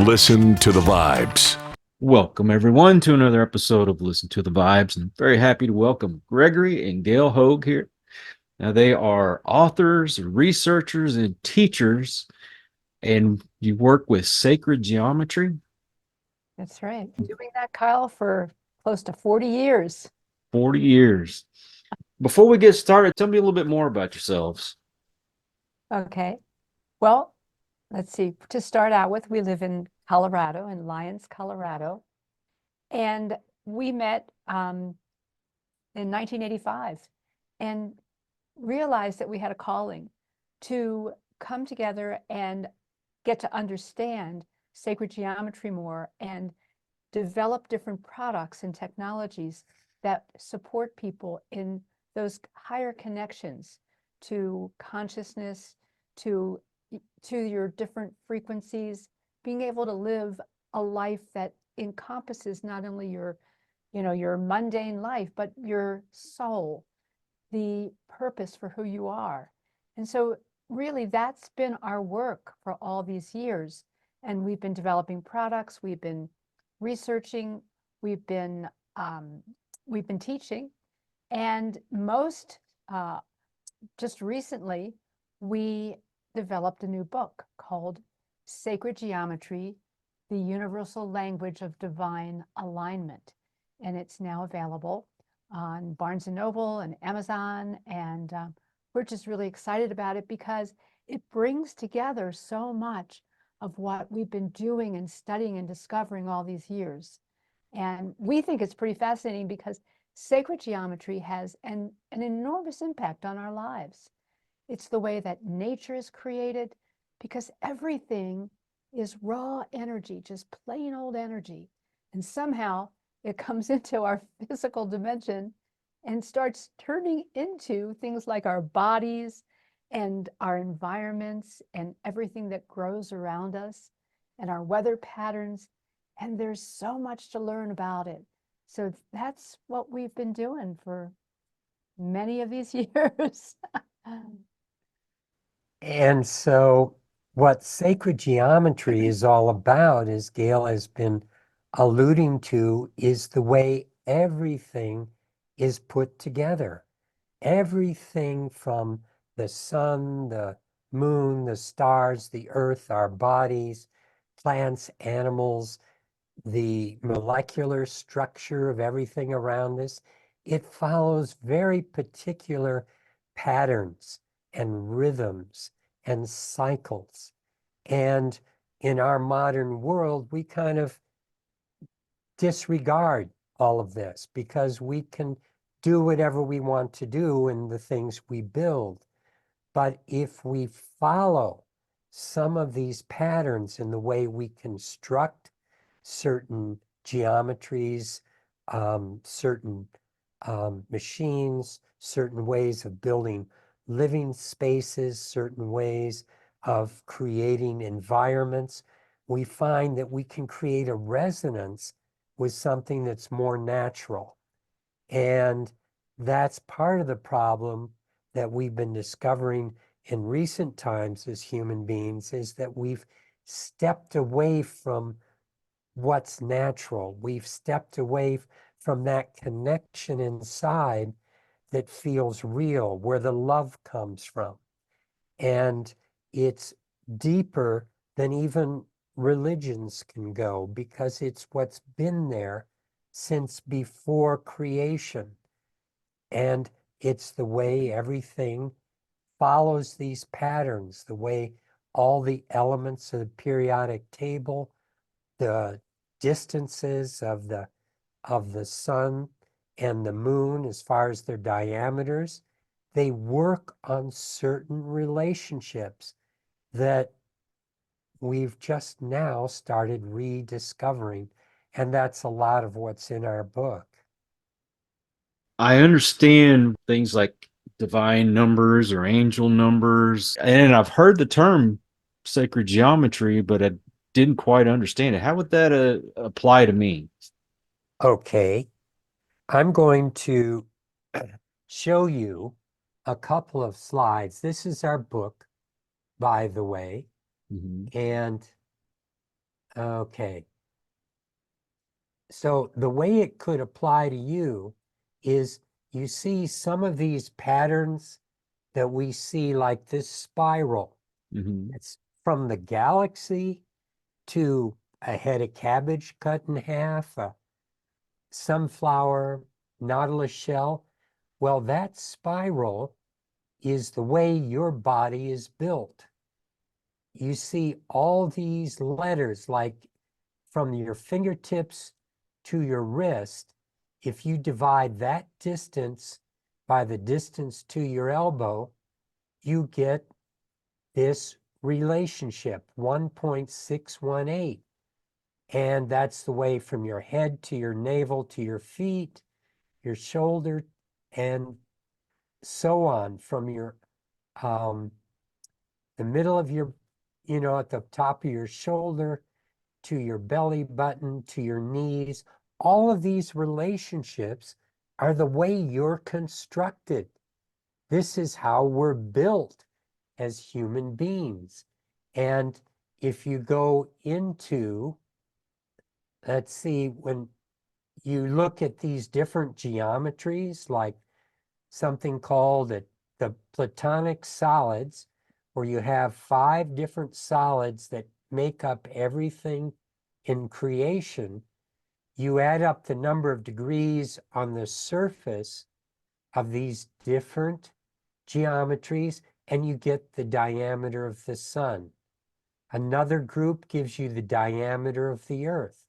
Listen to the Vibes. Welcome, everyone, to another episode of Listen to the Vibes. And I'm very happy to welcome Gregory and Gail Hoag here. Now, they are authors, researchers, and teachers, and you work with sacred geometry. That's right. Doing that, Kyle, for close to 40 years. 40 years. Before we get started, tell me a little bit more about yourselves. Okay. Well, let's see. To start out with, we live in Colorado, in Lyons, Colorado. And we met in 1985 and realized that we had a calling to come together and get to understand sacred geometry more and develop different products and technologies that support people in those higher connections to consciousness, to your different frequencies, being able to live a life that encompasses not only your mundane life, but your soul, the purpose for who you are. And so really that's been our work for all these years. And we've been developing products, we've been researching, we've been teaching, and just recently, we developed a new book called Sacred Geometry, the Universal Language of Divine Alignment. And it's now available on Barnes & Noble and Amazon. And we're just really excited about it because it brings together so much of what we've been doing and studying and discovering all these years. And we think it's pretty fascinating because sacred geometry has an enormous impact on our lives. It's the way that nature is created, because everything is raw energy, just plain old energy. And somehow it comes into our physical dimension and starts turning into things like our bodies and our environments and everything that grows around us and our weather patterns. And there's so much to learn about it. So that's what we've been doing for many of these years. And so what sacred geometry is all about, as Gail has been alluding to, is the way everything is put together. Everything from the sun, the moon, the stars, the earth, our bodies, plants, animals, the molecular structure of everything around us, it follows very particular patterns and rhythms and cycles. And in our modern world, we kind of disregard all of this because we can do whatever we want to do in the things we build. But if we follow some of these patterns in the way we construct certain geometries, certain machines, certain ways of building living spaces, certain ways of creating environments, we find that we can create a resonance with something that's more natural. And that's part of the problem that we've been discovering in recent times as human beings, is that we've stepped away from what's natural. We've stepped away from that connection inside that feels real, where the love comes from. And it's deeper than even religions can go, because it's what's been there since before creation. And it's the way everything follows these patterns, the way all the elements of the periodic table, the distances of the sun and the moon as far as their diameters, they work on certain relationships that we've just now started rediscovering. And that's a lot of what's in our book. I understand things like divine numbers or angel numbers, and I've heard the term sacred geometry, but I didn't quite understand it. How would that apply to me? Okay, I'm going to show you a couple of slides. This is our book, by the way. Mhm. And Okay. So the way it could apply to you is you see some of these patterns that we see, like this spiral. Hmm. It's from the galaxy to a head of cabbage cut in half, a sunflower, nautilus shell. Well, that spiral is the way your body is built. You see all these letters, like from your fingertips to your wrist. If you divide that distance by the distance to your elbow, you get this relationship, 1.618. And that's the way from your head to your navel to your feet, your shoulder, and so on, from your the middle of your, at the top of your shoulder to your belly button to your knees. All of these relationships are the way you're constructed. This is how we're built as human beings. And if you go into, let's see, when you look at these different geometries, like something called the Platonic solids, where you have 5 different solids that make up everything in creation, you add up the number of degrees on the surface of these different geometries, and you get the diameter of the sun. Another group gives you the diameter of the earth.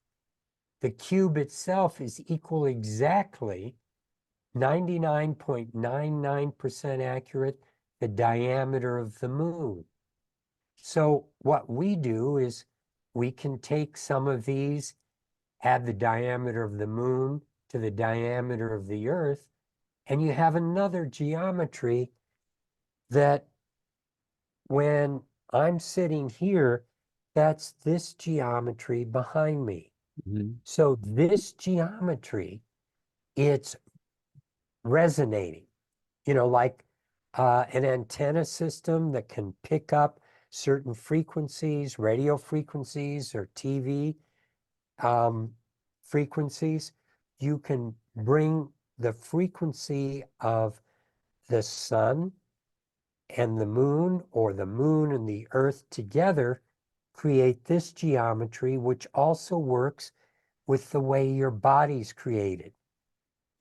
The cube itself is equal exactly 99.99% accurate the diameter of the moon. So what we do is we can take some of these, add the diameter of the moon to the diameter of the earth, and you have another geometry that when I'm sitting here, that's this geometry behind me. Hmm. So this geometry, it's resonating, like an antenna system that can pick up certain frequencies, radio frequencies or TV frequencies. You can bring the frequency of the sun and the moon, or the moon and the earth together, create this geometry, which also works with the way your body's created.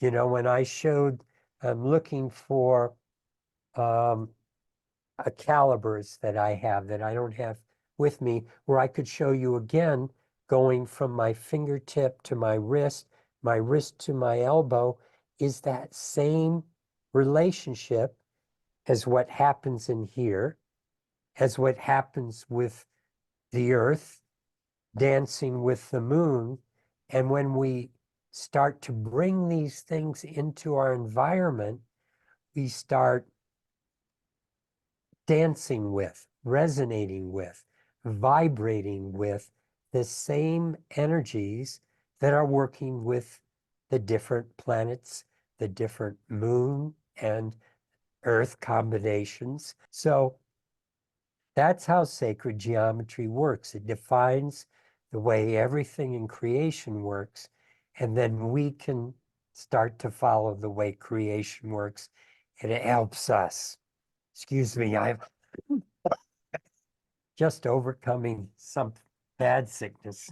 When I showed, I'm looking for a calibers that I have that I don't have with me, where I could show you again, going from my fingertip to my wrist to my elbow, is that same relationship as what happens in here, as what happens with the earth dancing with the moon. And when we start to bring these things into our environment, we start dancing with, resonating with, vibrating with the same energies that are working with the different planets, the different moon and earth combinations. So that's how sacred geometry works. It defines the way everything in creation works, and then we can start to follow the way creation works, and it helps us. Excuse me, I'm just overcoming some bad sickness.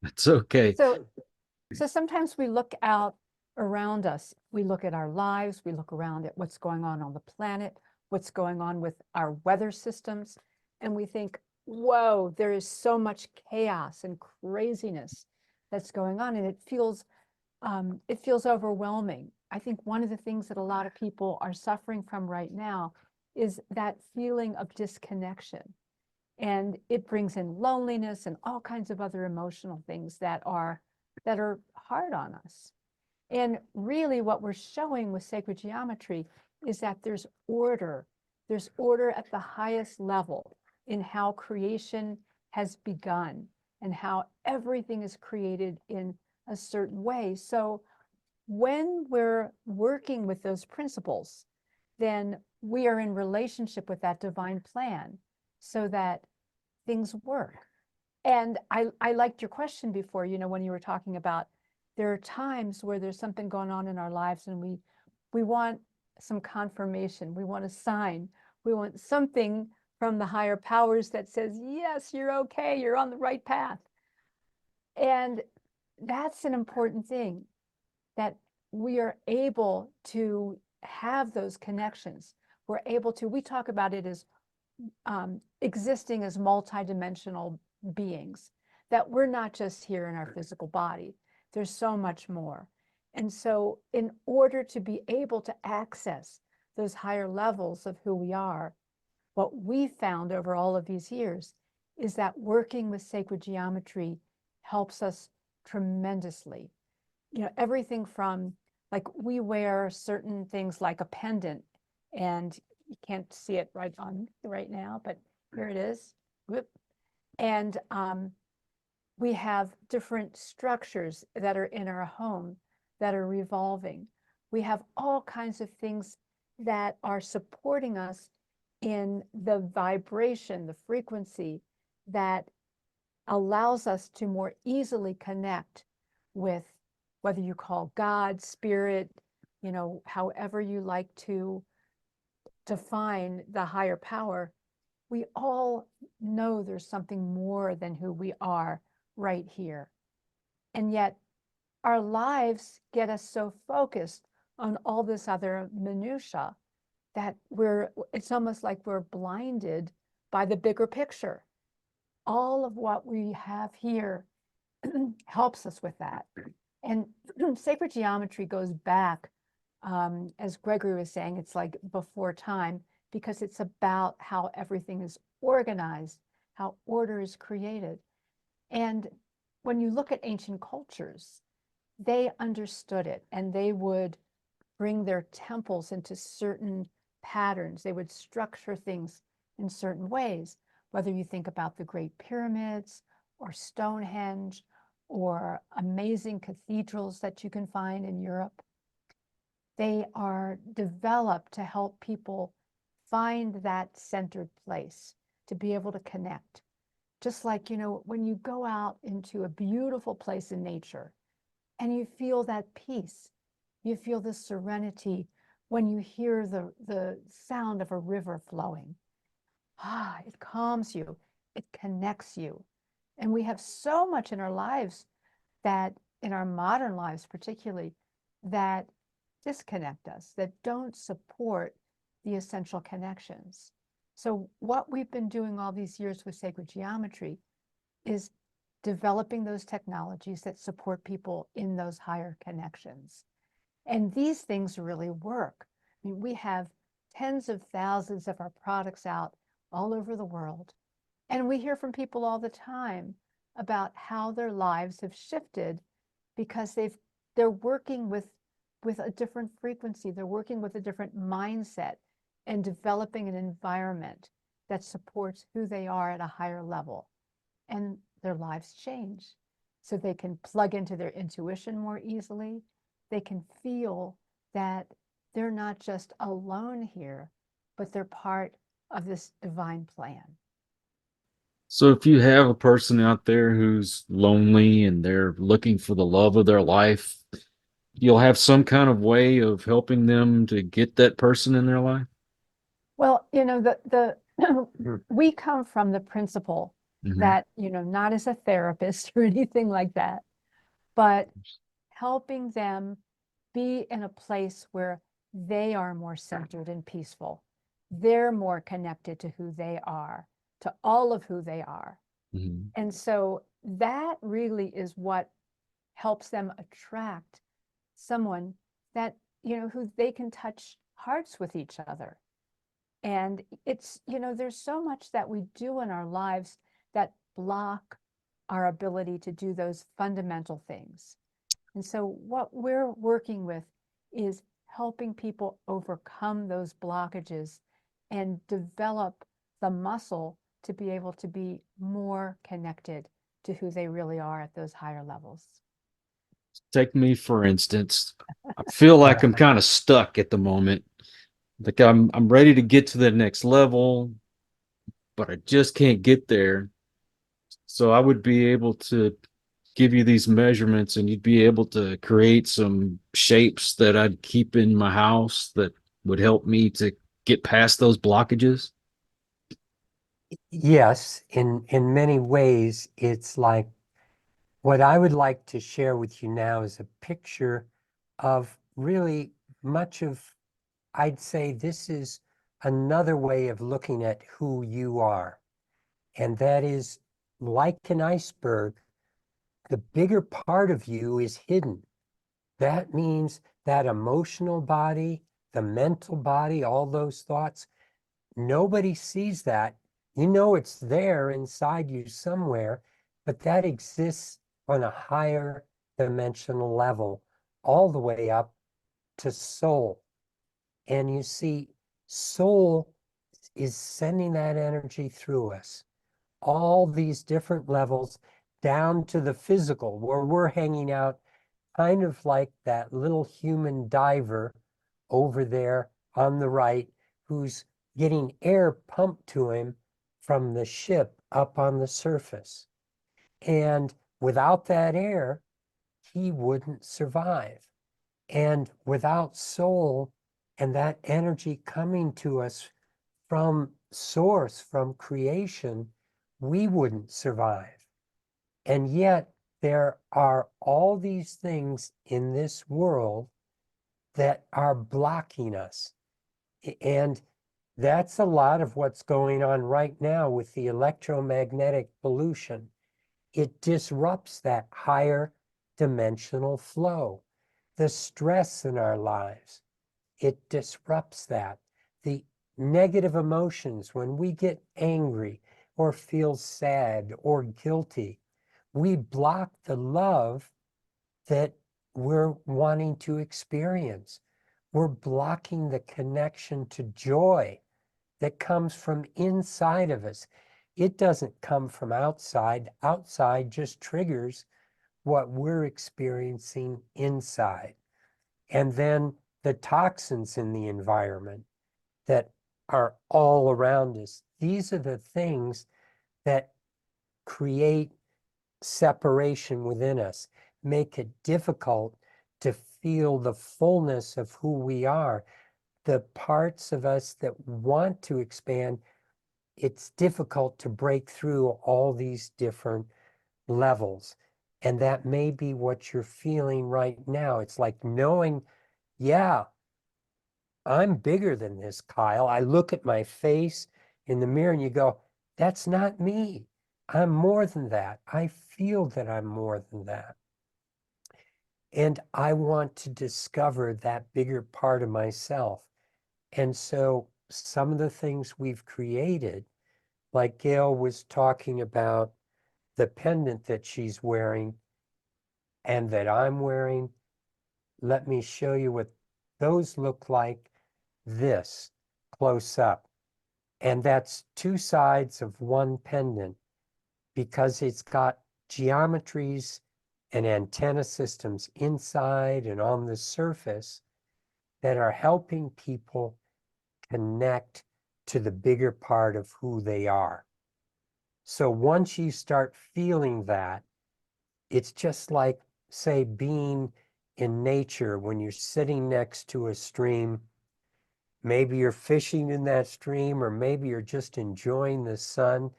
It's okay. So sometimes we look out around us, we look at our lives, we look around at what's going on the planet, what's going on with our weather systems, and we think, whoa, there is so much chaos and craziness that's going on, and it feels overwhelming. I think one of the things that a lot of people are suffering from right now is that feeling of disconnection. And it brings in loneliness and all kinds of other emotional things that are hard on us. And really what we're showing with sacred geometry is that there's order. There's order at the highest level in how creation has begun and how everything is created in a certain way. So when we're working with those principles, then we are in relationship with that divine plan so that things work. And I liked your question before, when you were talking about there are times where there's something going on in our lives and we want some confirmation, we want a sign, we want something from the higher powers that says, yes, you're okay, you're on the right path. And that's an important thing, that we are able to have those connections. We're able to, we talk about it as existing as multidimensional beings, that we're not just here in our physical body. There's so much more. And so in order to be able to access those higher levels of who we are, what we found over all of these years is that working with sacred geometry helps us tremendously. Everything from, like, we wear certain things like a pendant, and you can't see it right now, but here it is. Whoop. And we have different structures that are in our home that are revolving. We have all kinds of things that are supporting us in the vibration, the frequency that allows us to more easily connect with, whether you call God, spirit, however you like to define the higher power. We all know there's something more than who we are right here. And yet our lives get us so focused on all this other minutia that it's almost like we're blinded by the bigger picture. All of what we have here helps us with that. And sacred geometry goes back, as Gregory was saying, it's like before time, because it's about how everything is organized, how order is created. And when you look at ancient cultures, they understood it, and they would bring their temples into certain patterns. They would structure things in certain ways, whether you think about the Great Pyramids or Stonehenge or amazing cathedrals that you can find in Europe. They are developed to help people find that centered place, to be able to connect. Just like, when you go out into a beautiful place in nature and you feel that peace, you feel the serenity when you hear the sound of a river flowing. It calms you, it connects you. And we have so much in our lives that, in our modern lives particularly, that disconnect us, that don't support the essential connections. So what we've been doing all these years with sacred geometry is developing those technologies that support people in those higher connections. And these things really work. I mean, we have tens of thousands of our products out all over the world. And we hear from people all the time about how their lives have shifted because they're working with a different frequency. They're working with a different mindset and developing an environment that supports who they are at a higher level. And their lives change. So they can plug into their intuition more easily. They can feel that they're not just alone here, but they're part of this divine plan. So if you have a person out there who's lonely and they're looking for the love of their life, you'll have some kind of way of helping them to get that person in their life? Well, we come from the principle that, not as a therapist or anything like that, but helping them be in a place where they are more centered and peaceful. They're more connected to who they are, to all of who they are. Mm-hmm. And so that really is what helps them attract someone that, who they can touch hearts with each other. And it's, there's so much that we do in our lives that block our ability to do those fundamental things. And so what we're working with is helping people overcome those blockages and develop the muscle to be able to be more connected to who they really are at those higher levels. Take me, for instance. I feel like I'm kind of stuck at the moment. Like I'm ready to get to the next level, but I just can't get there. So I would be able to give you these measurements and you'd be able to create some shapes that I'd keep in my house that would help me to get past those blockages. Yes, in many ways, it's like what I would like to share with you now is a picture of really much of, I'd say this is another way of looking at who you are. And that is like an iceberg, the bigger part of you is hidden. That means that emotional body, the mental body, all those thoughts, nobody sees that. You know it's there inside you somewhere, but that exists on a higher dimensional level, all the way up to soul. And you see, soul is sending that energy through us, all these different levels down to the physical, where we're hanging out kind of like that little human diver over there on the right who's getting air pumped to him from the ship up on the surface. And without that air, he wouldn't survive. And without soul and that energy coming to us from source, from creation, we wouldn't survive. And yet, there are all these things in this world that are blocking us. And that's a lot of what's going on right now with the electromagnetic pollution. It disrupts that higher dimensional flow. The stress in our lives, it disrupts that. The negative emotions, when we get angry or feel sad or guilty, we block the love that we're wanting to experience. We're blocking the connection to joy that comes from inside of us. It doesn't come from outside. Outside just triggers what we're experiencing inside. And then the toxins in the environment that are all around us. These are the things that create separation within us, make it difficult to feel the fullness of who we are. The parts of us that want to expand, it's difficult to break through all these different levels. And that may be what you're feeling right now. It's like knowing, yeah, I'm bigger than this, Kyle. I look at my face in the mirror and you go, that's not me. I'm more than that. I feel that I'm more than that. And I want to discover that bigger part of myself. And so some of the things we've created, like Gail was talking about the pendant that she's wearing and that I'm wearing, let me show you what those look like this close up. And that's two sides of one pendant because it's got geometries and antenna systems inside and on the surface that are helping people connect to the bigger part of who they are. So once you start feeling that, it's just like, say, being in nature when you're sitting next to a stream. Maybe you're fishing in that stream, or maybe you're just enjoying the sun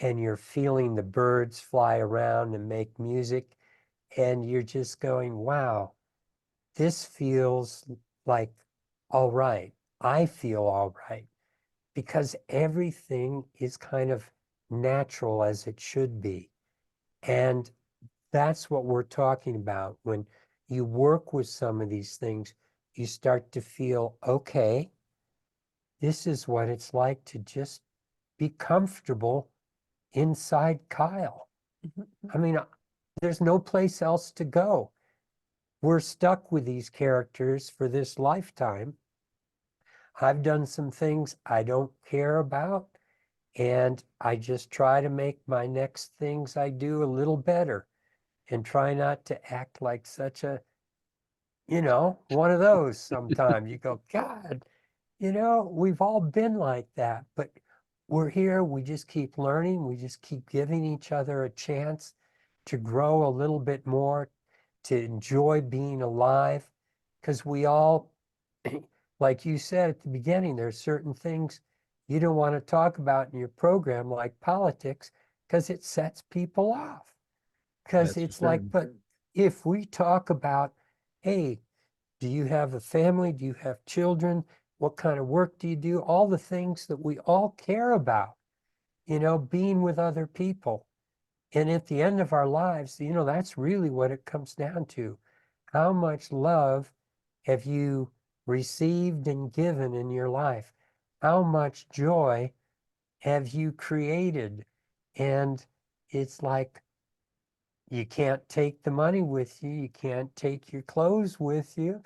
and you're feeling the birds fly around and make music. And you're just going, wow, this feels like all right. I feel all right because everything is kind of natural as it should be. And that's what we're talking about. When you work with some of these things, you start to feel, okay, this is what it's like to just be comfortable inside Kyle. I mean, there's no place else to go. We're stuck with these characters for this lifetime. I've done some things I don't care about, and I just try to make my next things I do a little better and try not to act like such a, one of those sometimes. You go, God, we've all been like that, but we're here, we just keep learning, we just keep giving each other a chance to grow a little bit more, to enjoy being alive, because we all, like you said at the beginning, there's certain things you don't want to talk about in your program, like politics, because it sets people off. Because That's for it's like, certain. but if we talk about, hey, do you have a family? Do you have children? What kind of work do you do? All the things that we all care about, being with other people. And at the end of our lives, that's really what it comes down to. How much love have you received and given in your life? How much joy have you created? And it's like, you can't take the money with you. You can't take your clothes with you,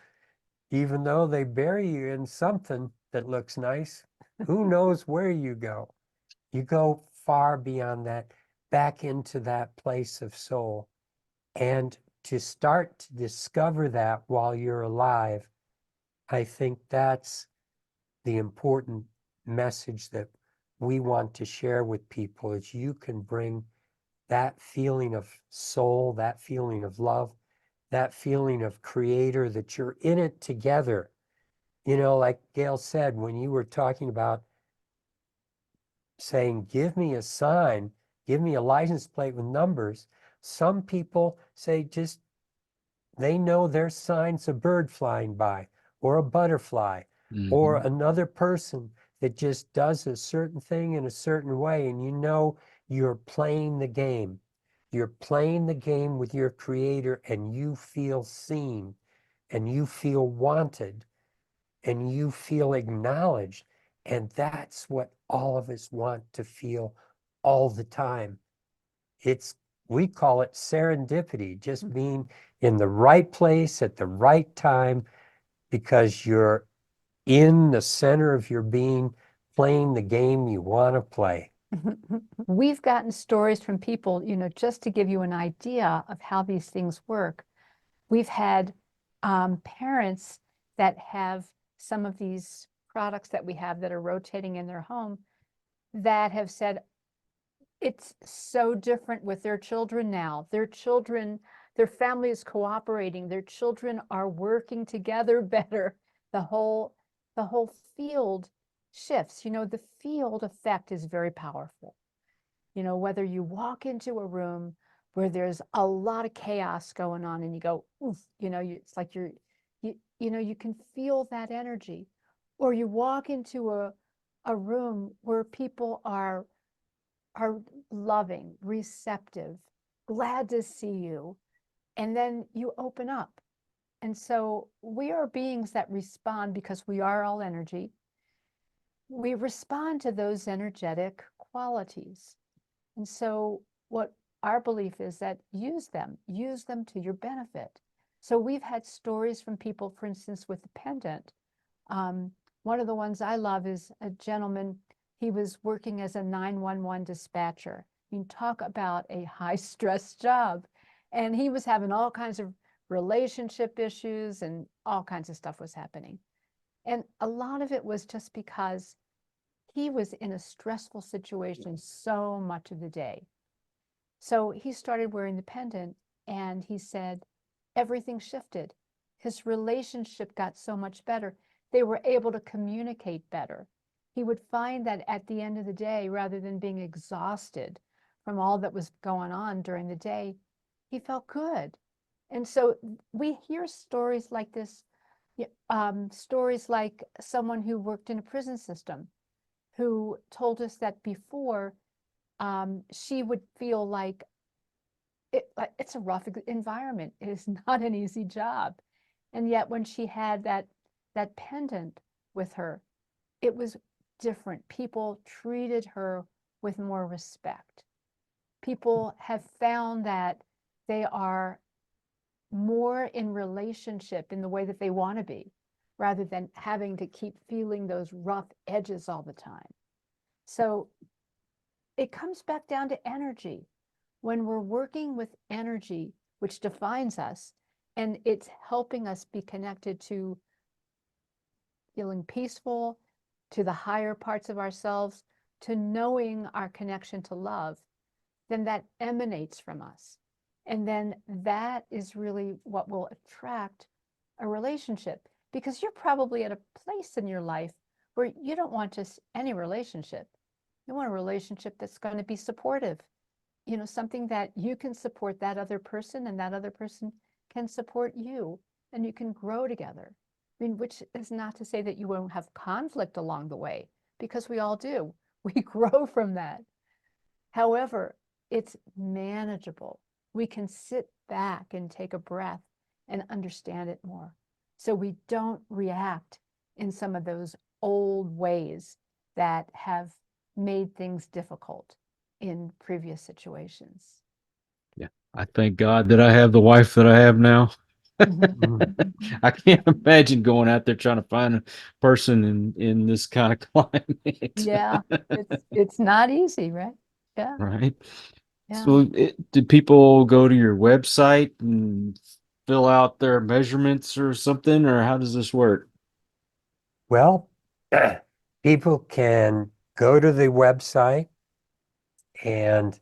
even though they bury you in something that looks nice. Who knows where you go? You go far beyond that, back into that place of soul. And to start to discover that while you're alive, I think that's the important message that we want to share with people, is you can bring that feeling of soul, that feeling of love, that feeling of creator, that you're in it together. Like Gail said, when you were talking about saying, give me a sign, give me a license plate with numbers, some people say just they know their sign's a bird flying by, or a butterfly, or Mhm. another person that just does a certain thing in a certain way, and you're playing the game. You're playing the game with your creator, and you feel seen, and you feel wanted, and you feel acknowledged. And that's what all of us want to feel all the time. We call it serendipity, just being in the right place at the right time, because you're in the center of your being, playing the game you want to play. We've gotten stories from people, just to give you an idea of how these things work. We've had parents that have some of these products that we have that are rotating in their home that have said it's so different with their children now. Their family is cooperating. Their children are working together better. The whole field shifts. The field effect is very powerful. Whether you walk into a room where there's a lot of chaos going on and you go, oof, it's like you can feel that energy. Or you walk into a room where people are loving, receptive, glad to see you, and then you open up. And so we are beings that respond because we are all energy. We respond to those energetic qualities. And so what our belief is that use them to your benefit. So we've had stories from people, for instance, with the pendant. One of the ones I love is a gentleman, he was working as a 911 dispatcher. You can talk about a high stress job. And he was having all kinds of relationship issues and all kinds of stuff was happening. And a lot of it was just because he was in a stressful situation so much of the day. So he started wearing the pendant and he said everything shifted. His relationship got so much better. They were able to communicate better. He would find that at the end of the day, rather than being exhausted from all that was going on during the day, he felt good. And so we hear stories like this, stories like someone who worked in a prison system who told us that before she would feel like it's a rough environment. It is not an easy job. And yet when she had that pendant with her, it was different. People treated her with more respect. People have found that they are more in relationship in the way that they want to be, rather than having to keep feeling those rough edges all the time. So it comes back down to energy. When we're working with energy, which defines us, and it's helping us be connected to feeling peaceful, to the higher parts of ourselves, to knowing our connection to love, then that emanates from us. And then that is really what will attract a relationship, because you're probably at a place in your life where you don't want just any relationship. You want a relationship that's going to be supportive, something that you can support that other person and that other person can support you, and you can grow together. I mean, which is not to say that you won't have conflict along the way, because we all do. We grow from that. However, it's manageable. We can sit back and take a breath and understand it more, so we don't react in some of those old ways that have made things difficult in previous situations. Yeah. I thank God that I have the wife that I have now. I can't imagine going out there trying to find a person in this kind of climate. Yeah, it's not easy, right? Yeah, Right. yeah. So do people go to your website and fill out their measurements or something, or how does this work? Well, people can go to the website and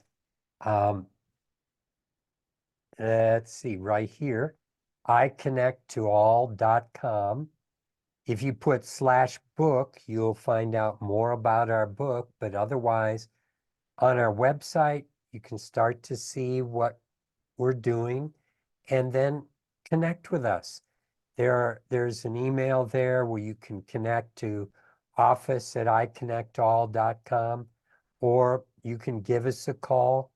let's see, right here, iconnecttoall.com. If you put /book, you'll find out more about our book, but otherwise, on our website, you can start to see what we're doing and then connect with us. There's an email there where you can connect to office@iconnectall.com, or you can give us a call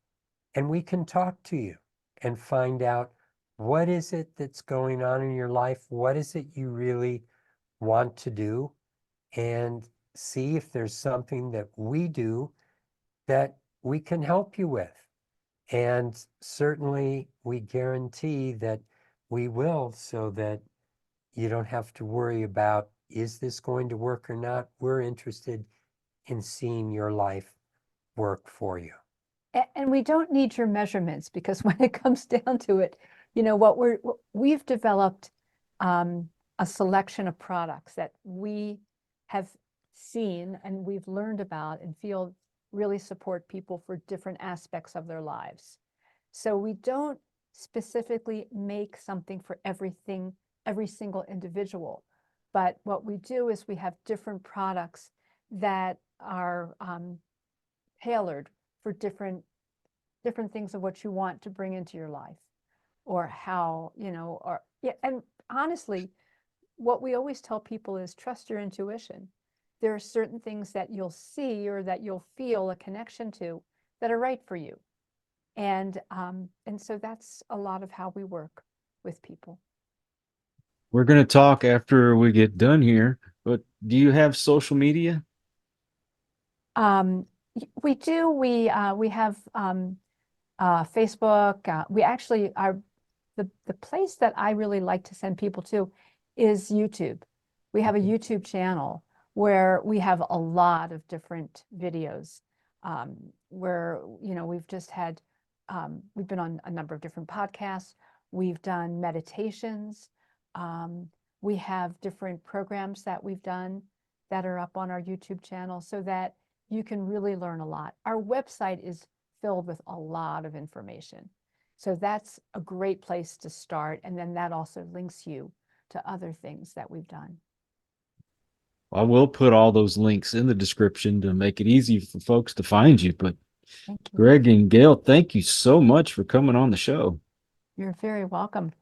and we can talk to you and find out what is it that's going on in your life, what is it you really want to do, and see if there's something that we do that we can help you with. And certainly we guarantee that we will, so that you don't have to worry about, is this going to work or not? We're interested in seeing your life work for you. And we don't need your measurements, because when it comes down to it, what we've developed a selection of products that we have seen and we've learned about and feel really support people for different aspects of their lives. So we don't specifically make something for everything, every single individual. But what we do is we have different products that are tailored for different things of what you want to bring into your life, or how, and honestly, what we always tell people is trust your intuition. There are certain things that you'll see or that you'll feel a connection to that are right for you. And so that's a lot of how we work with people. We're going to talk after we get done here, but do you have social media? We do. We have Facebook. We actually are the place that I really like to send people to is YouTube. We have a YouTube channel where we have a lot of different videos, where we've just had we've been on a number of different podcasts. We've done meditations. We have different programs that we've done that are up on our YouTube channel, so that you can really learn a lot. Our website is filled with a lot of information. So that's a great place to start. And then that also links you to other things that we've done. I will put all those links in the description to make it easy for folks to find you. But Thank you. Greg and Gail, thank you so much for coming on the show. You're very welcome.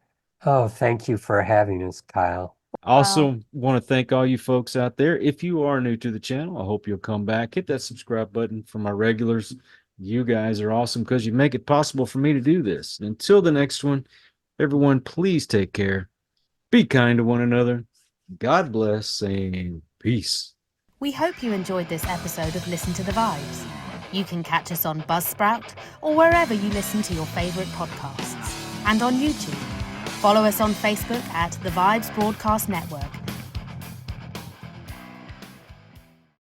Oh, thank you for having us, Kyle. I also want to thank all you folks out there. If you are new to the channel, I hope you'll come back. Hit that subscribe button for my regulars. You guys are awesome because you make it possible for me to do this. Until the next one, everyone, please take care. Be kind to one another. God bless and peace. We hope you enjoyed this episode of Listen to the Vibes. You can catch us on Buzzsprout or wherever you listen to your favorite podcasts, and on YouTube. Follow us on Facebook at The Vibes Broadcast Network